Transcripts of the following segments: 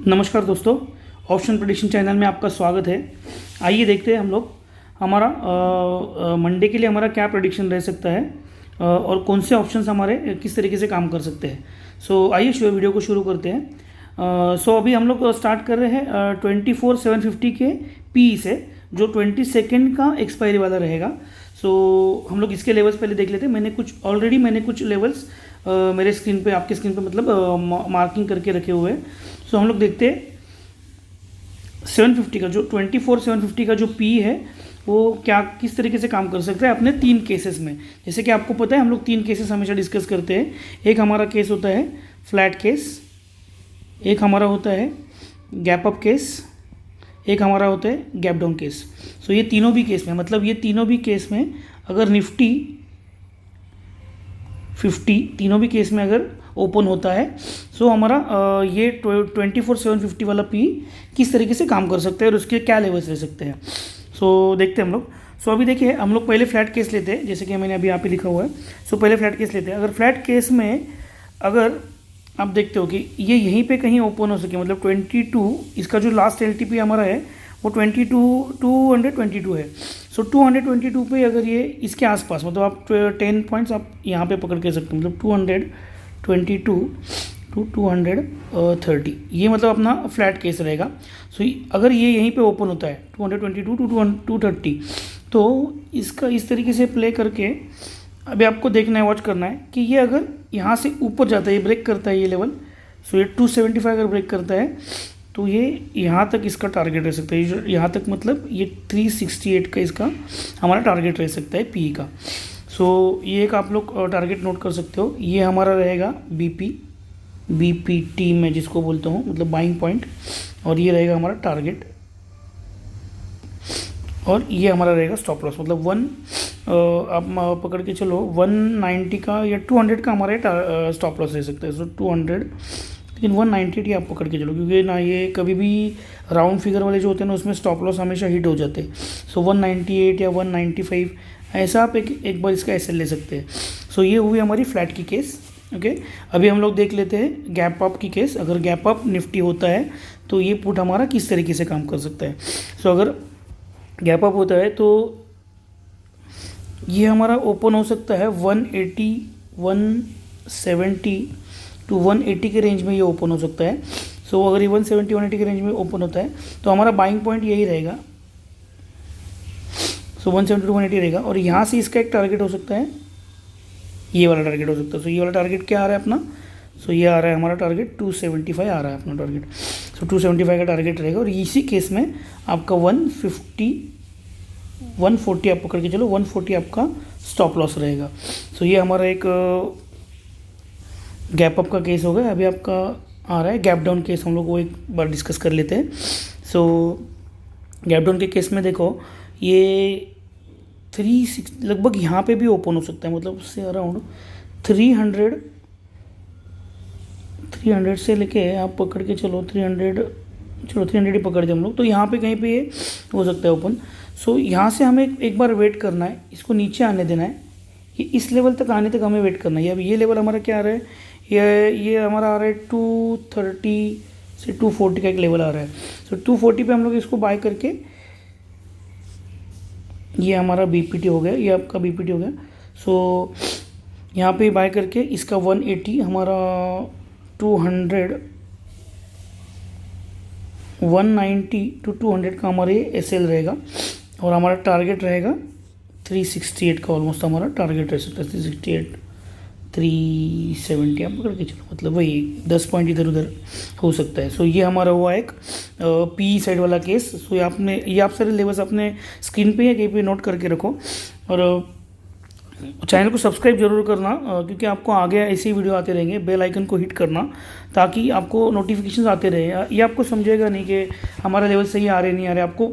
नमस्कार दोस्तों, option prediction channel में आपका स्वागत है। आइए देखते हैं हम लोग हमारा मंडे के लिए हमारा क्या प्रेडिक्शन रह सकता है और कौन से ऑप्शंस हमारे किस तरीके से काम कर सकते हैं। आइए वीडियो को शुरू करते हैं। अभी हम लोग स्टार्ट कर रहे हैं 24,750 के पी से, जो 22 का एक्सपायरी वाला रहेगा। हम लोग इसके लेवल्स पहले देख लेते हैं। मैंने कुछ लेवल्स मेरे स्क्रीन पे, आपके स्क्रीन पे मतलब मार्किंग करके रखे हुए हैं। हम लोग देखते हैं 750 का जो 24,750 का जो पी है वो किस तरीके से काम कर सकता है अपने 3 केसेस में। जैसे कि आपको पता है हम लोग 3 केसेस हमेशा डिस्कस करते हैं। एक हमारा केस होता है फ्लैट केस, एक हमारा होता है गैप अप केस, एक हमारा होता है गैप डाउन केस। ये तीनों भी केस में अगर निफ्टी 50 तीनों भी केस में अगर ओपन होता है हमारा ये 24,750 वाला पी किस तरीके से काम कर सकते हैं और उसके क्या लेवल्स रह सकते हैं। देखते हैं हम लोग। अभी देखिए हम लोग पहले फ्लैट केस लेते हैं, जैसे कि मैंने अभी यहाँ पे लिखा हुआ है। पहले फ्लैट केस लेते हैं। अगर फ्लैट केस में अगर आप देखते हो कि ये यहीं पे कहीं ओपन हो सके, मतलब 22, इसका जो लास्ट LTP हमारा है वो 222 है। 222 पे अगर ये इसके आसपास, मतलब आप 10 पॉइंट्स आप यहाँ पे पकड़ के सकते हैं, मतलब 222 टू 230, ये मतलब अपना फ्लैट केस रहेगा। अगर ये यहीं पे ओपन होता है 222 टू 230, तो इसका इस तरीके से प्ले करके अभी आपको देखना है, वॉच करना है कि ये अगर यहाँ से ऊपर जाता है, ये ब्रेक करता है ये लेवल। ये 275 अगर ब्रेक करता है तो ये यहाँ तक इसका टारगेट रह सकता है। यहाँ तक मतलब ये 368 का इसका हमारा टारगेट रह सकता है पी का। ये एक आप लोग टारगेट नोट कर सकते हो। ये हमारा रहेगा BPT मैं जिसको बोलता हूँ, मतलब बाइंग पॉइंट, और ये रहेगा हमारा टारगेट, और ये हमारा रहेगा स्टॉप लॉस। मतलब आप पकड़ के चलो 190 का या 200 का हमारा स्टॉप लॉस रह सकता है। 200, लेकिन 190 आप पकड़ के चलो, क्योंकि ना ये कभी भी राउंड फिगर वाले जो होते हैं ना उसमें स्टॉप लॉस हमेशा हिट हो जाते हैं। 198 या 195 ऐसा आप एक बार इसका SL ले सकते हैं। ये हुई हमारी फ्लैट की केस। ओके, अभी हम लोग देख लेते हैं गैप अप की केस। अगर गैप अप निफ्टी होता है तो ये पुट हमारा किस तरीके से काम कर सकता है। अगर गैप अप होता है तो ये हमारा ओपन हो सकता है 180, 170 टू 180 के रेंज में ये ओपन हो सकता है। अगर ये 170, 180 के रेंज में ओपन होता है तो हमारा बाइंग पॉइंट यही रहेगा। 170 टू 180 रहेगा, और यहाँ से इसका एक टारगेट हो सकता है, ये वाला टारगेट हो सकता है। ये वाला टारगेट क्या आ रहा है अपना, ये आ रहा है हमारा टारगेट 275 आ रहा है अपना टारगेट। 275 का टारगेट रहेगा, और इसी केस में आपका 140 आप पकड़ के चलो, 140 आपका स्टॉप लॉस रहेगा। ये हमारा एक गैप अप का केस हो गया। अभी आपका आ रहा है गैप डाउन केस, हम लोग वो एक बार डिस्कस कर लेते हैं। गैप डाउन के केस में देखो ये 360 लगभग यहाँ पे भी ओपन हो सकता है, मतलब उससे अराउंड 300 से लेके आप पकड़ के चलो 300 ही पकड़ दे हम लोग, तो यहाँ पे कहीं पे ये हो सकता है ओपन। यहाँ से हमें एक बार वेट करना है, इसको नीचे आने देना है, ये इस लेवल तक आने तक हमें वेट करना है। अब ये लेवल हमारा क्या आ रहा है, ये हमारा आ रहा है 230 से 240 का एक लेवल आ रहा है। 240 पे हम लोग इसको बाय करके, ये हमारा BPT हो गया, ये आपका BPT हो गया। यहाँ पे बाय करके इसका 180 हमारा 200, 190 टू 200 का हमारे SL रहेगा, और हमारा टारगेट रहेगा 368 का। ऑलमोस्ट हमारा टारगेट रह सकता है 368, 370 आप पकड़ के चलो, मतलब वही 10 पॉइंट इधर उधर हो सकता है। ये हमारा हुआ एक पी साइड वाला केस। ये आप सारे लेवल्स अपने स्क्रीन पे या कहीं पे नोट करके रखो, और चैनल को सब्सक्राइब जरूर करना, क्योंकि आपको आगे ऐसे ही वीडियो आते रहेंगे। बेल आइकन को हिट करना ताकि आपको नोटिफिकेशंस आते रहे। ये आपको समझेगा नहीं कि हमारा लेवल सही आ रहे नहीं आ रहे, आपको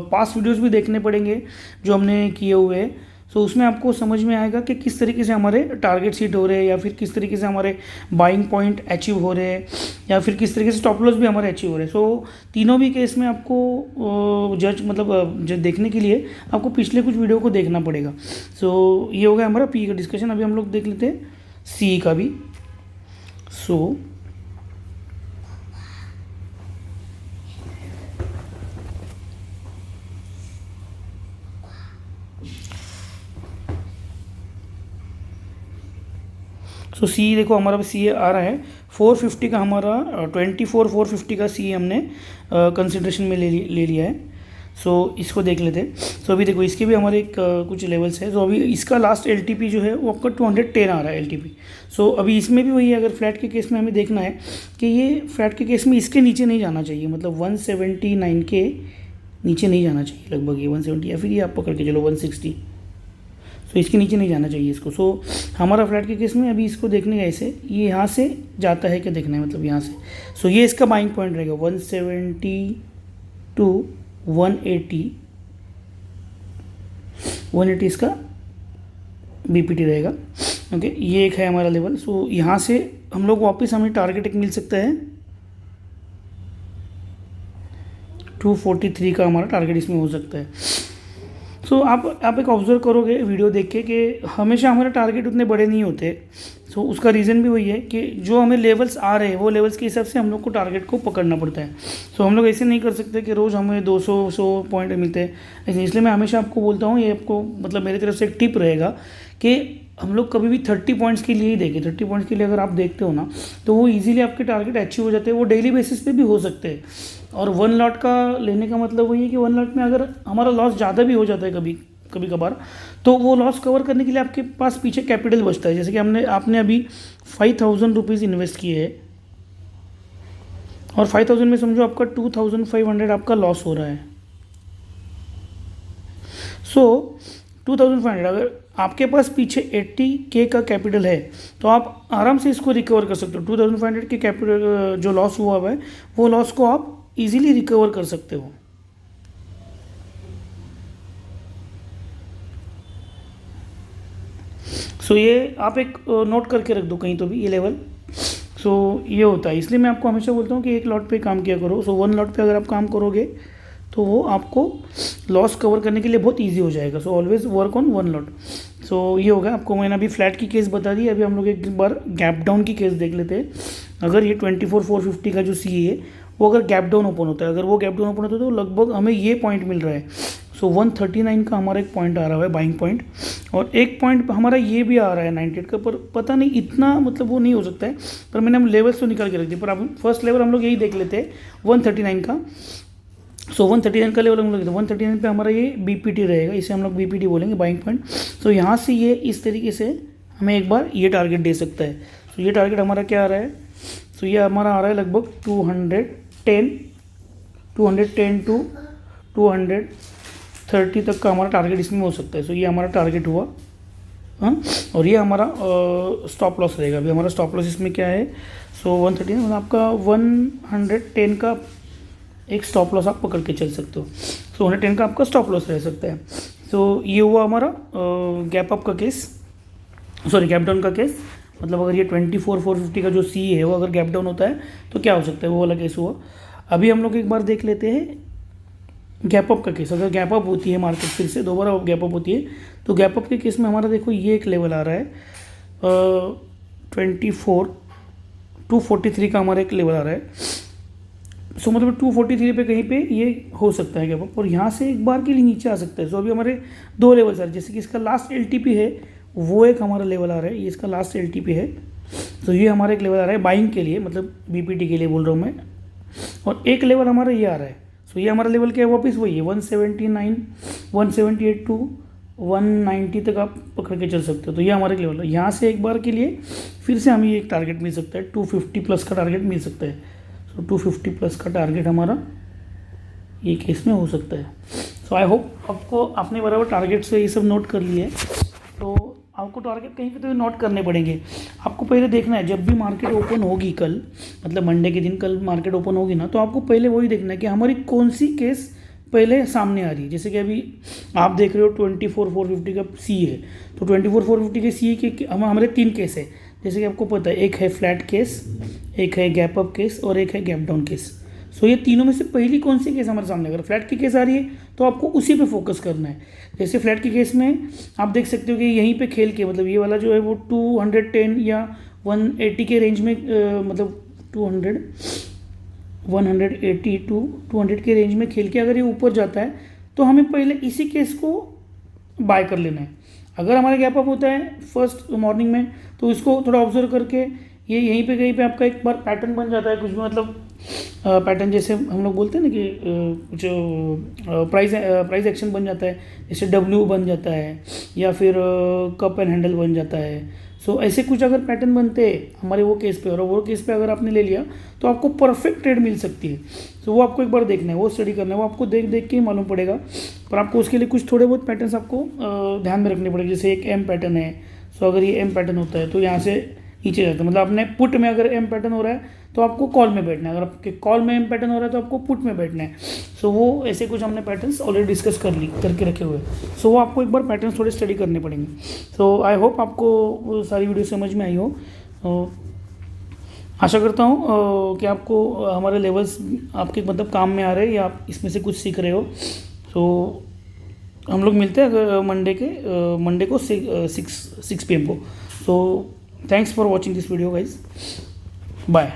पास्ट वीडियोस भी देखने पड़ेंगे जो हमने किए हुए हैं। उसमें आपको समझ में आएगा कि किस तरीके से हमारे टारगेट हिट हो रहे हैं, या फिर किस तरीके से हमारे बाइंग पॉइंट अचीव हो रहे हैं, या फिर किस तरीके से स्टॉप लॉस भी हमारे अचीव हो रहे हैं। तीनों भी केस में आपको जज देखने के लिए आपको पिछले कुछ वीडियो को देखना पड़ेगा। ये हो गया हमारा पी का डिस्कशन। अभी हम लोग देख लेते हैं सी का भी। सो सी देखो हमारा सी आ रहा है 450 का, हमारा 450 का सी हमने कंसिड्रेशन में ले लिया है। सो इसको देख लेते हैं। सो अभी देखो इसके भी हमारे कुछ लेवल्स है। सो अभी इसका लास्ट एलटीपी जो है वो आपका 210 आ रहा है एलटीपी। सो अभी इसमें भी वही है, अगर फ्लैट के केस में हमें देखना है कि ये फ्लैट के केस में इसके नीचे नहीं जाना चाहिए, मतलब 179 के नीचे नहीं जाना चाहिए लगभग, ये 170 या फिर ये आप पकड़ के चलो 160। सो इसके नीचे नहीं जाना चाहिए इसको। सो हमारा फ्लैट के केस में अभी इसको देखने का ऐसे, ये यहाँ से जाता है क्या देखना है, मतलब यहाँ से। सो ये इसका बाइंग पॉइंट रहेगा 170 टू 180, 180 इसका बीपीटी रहेगा। ओके, ये एक है हमारा लेवल। सो यहाँ से हम लोग वापस हमें टारगेट एक मिल सकता है 243 का हमारा टारगेट इसमें हो सकता है। सो आप एक ऑब्जर्व करोगे वीडियो देख के कि हमेशा हमारे टारगेट उतने बड़े नहीं होते। सो उसका रीज़न भी वही है कि जो हमें लेवल्स आ रहे हैं वो लेवल्स के हिसाब से हम लोग को टारगेट को पकड़ना पड़ता है। सो हम लोग ऐसे नहीं कर सकते कि रोज़ हमें 200 पॉइंट मिलते हैं ऐसे। इसलिए मैं हमेशा आपको बोलता हूँ, ये आपको मतलब मेरी तरफ से एक टिप रहेगा कि हम लोग कभी भी 30 पॉइंट्स के लिए ही देखें। 30 पॉइंट्स के लिए अगर आप देखते हो ना तो वो ईजिली आपके टारगेट अचीव हो जाते हैं। वो डेली बेसिस पे भी हो सकते हैं। और 1 लॉट का लेने का मतलब वही है कि 1 लॉट में अगर हमारा लॉस ज़्यादा भी हो जाता है कभी कभार, तो वो लॉस कवर करने के लिए आपके पास पीछे कैपिटल बचता है। जैसे कि आपने अभी 5000 रुपीज़ इन्वेस्ट किए हैं और 5000 में समझो आपका 2500 आपका लॉस हो रहा है। सो 2500 अगर आपके पास पीछे 80K का कैपिटल है तो आप आराम से इसको रिकवर कर सकते हो। 2500 के कैपिटल जो लॉस हुआ है वो लॉस को आप इजीली रिकवर कर सकते हो। सो ये आप एक नोट करके रख दो कहीं तो भी, ये लेवल। सो ये होता है, इसलिए मैं आपको हमेशा बोलता हूँ कि एक लॉट पे काम किया करो। सो 1 लॉट पे अगर आप काम करोगे तो वो आपको लॉस कवर करने के लिए बहुत इजी हो जाएगा। So always work on 1 lot. So ये होगा, आपको मैंने अभी फ्लैट की केस बता दी। अभी हम लोग एक बार गैप डाउन की केस देख लेते हैं। अगर ये 24450 का जो सी है वो अगर गैप डाउन ओपन होता है, अगर वो गैप डाउन ओपन होता है तो लगभग हमें ये पॉइंट मिल रहा है। सो 139 का हमारा एक पॉइंट आ रहा है बाइंग पॉइंट, और एक पॉइंट हमारा ये भी आ रहा है 98 का, पर पता नहीं इतना मतलब वो नहीं हो सकता है। पर मैंने हम लेवल्स तो निकाल के रख दिए। पर अब फर्स्ट लेवल हम लोग यही देख लेते हैं 139 का। सो 139 का लेवल हम लोग 139 पे हमारा ये बीपीटी रहेगा, इसे हम लोग बीपीटी बोलेंगे, बाइंग पॉइंट। सो यहाँ से ये इस तरीके से हमें एक बार ये टारगेट दे सकता है। सो ये टारगेट हमारा क्या आ रहा है, सो ये हमारा आ रहा है लगभग 210 टू 230 तक का हमारा टारगेट इसमें हो सकता है। सो ये हमारा टारगेट हुआ। हाँ, और ये हमारा स्टॉप लॉस रहेगा। अभी हमारा स्टॉप लॉस इसमें क्या है, सो 130 मतलब आपका 110 का एक स्टॉप लॉस आप पकड़ के चल सकते हो। सो 110 का आपका स्टॉप लॉस रह सकता है। सो ये हुआ हमारा गैप अप का केस, सॉरी गैप डाउन का केस। मतलब अगर ये 24450 का जो सी है वो अगर गैप डाउन होता है तो क्या हो सकता है, वो वाला केस हुआ। अभी हम लोग एक बार देख लेते हैं गैप अप का केस। अगर गैप अप होती है मार्केट, फिर से दोबारा गैप अप होती है, तो गैप अप के केस में हमारा देखो ये एक लेवल आ रहा है 243 का हमारा एक लेवल आ रहा है। सो मतलब 243 पे कहीं पे ये हो सकता है गैप अप, और यहाँ से एक बार के लिए नीचे आ सकता है। सो अभी हमारे 2 लेवल आ रहे हैं, जैसे कि इसका लास्ट एलटीपी है वो एक हमारा लेवल आ रहा है, ये इसका लास्ट एलटीपी है। तो ये हमारा एक लेवल आ रहा है बाइंग के लिए, मतलब बीपीटी के लिए बोल रहा हूँ मैं। और एक लेवल हमारा ये आ रहा है। सो ये हमारा लेवल क्या है, वापस वही है 179 178 टू 190 तक आप पकड़ के चल सकते हो। तो ये हमारा लेवल है। यहाँ से एक बार के लिए फिर से हमें ये एक टारगेट मिल सकता है, 250 प्लस का टारगेट मिल सकता है। सो 250 प्लस का टारगेट हमारा ये केस में हो सकता है। सो आई होप आपको आपने बराबर टारगेट से ये सब नोट कर लिए है। तो आपको टारगेट कहीं पे तो नोट करने पड़ेंगे। आपको पहले देखना है, जब भी मार्केट ओपन होगी कल, मतलब मंडे के दिन कल मार्केट ओपन होगी ना, तो आपको पहले वही देखना है कि हमारी कौन सी केस पहले सामने आ रही है। जैसे कि अभी आप देख रहे हो 24450 का सी है, तो 24450 के सी के हमारे 3 केस है। जैसे कि आपको पता है, एक है फ्लैट केस, एक है गैप अप केस और एक है गैप डाउन केस। सो ये तीनों में से पहली कौन सी केस हमारे सामने, अगर फ्लैट की केस आ रही है तो आपको उसी पे फोकस करना है। जैसे फ्लैट की केस में आप देख सकते हो कि यहीं पे खेल के, मतलब ये वाला जो है वो 210 या 180 के रेंज में मतलब 180 टू 200 के रेंज में खेल के अगर ये ऊपर जाता है तो हमें पहले इसी केस को बाय कर लेना है। अगर हमारा गैप अप होता है फर्स्ट मॉर्निंग में, तो इसको थोड़ा ऑब्जर्व करके ये यहीं पे कहीं पे आपका एक बार पैटर्न बन जाता है, कुछ भी मतलब पैटर्न जैसे हम लोग बोलते हैं ना कि जो प्राइस एक्शन बन जाता है, जैसे डब्ल्यू बन जाता है या फिर कप एंड हैंडल बन जाता है। सो ऐसे कुछ अगर पैटर्न बनते हैं हमारे वो केस पे, और वो केस पे अगर आपने ले लिया तो आपको परफेक्ट ट्रेड मिल सकती है। सो वो आपको एक बार देखना है, वो स्टडी करना है, वो आपको देख देख के ही मालूम पड़ेगा। पर आपको उसके लिए कुछ थोड़े बहुत पैटर्न्स आपको ध्यान में रखने पड़ेंगे। जैसे एक एम पैटर्न है, सो अगर ये एम पैटर्न होता है तो यहाँ से नीचे जाता है, मतलब आपने पुट में अगर एम पैटर्न हो रहा है तो आपको कॉल में बैठना है, अगर आपके कॉल में एम पैटर्न हो रहा है तो आपको पुट में बैठना है। सो वो ऐसे कुछ हमने पैटर्न्स ऑलरेडी डिस्कस करके रखे हुए। सो वो आपको एक बार पैटर्न्स थोड़े स्टडी करने पड़ेंगे। सो आई होप आपको वो सारी वीडियो समझ में आई हो। आशा करता हूँ कि आपको हमारे लेवल्स आपके मतलब काम में आ रहे हैं या आप इसमें से कुछ सीख रहे हो। सो हम लोग मिलते हैं अगर मंडे को 6 PM को। So thanks for watching this video guys, bye.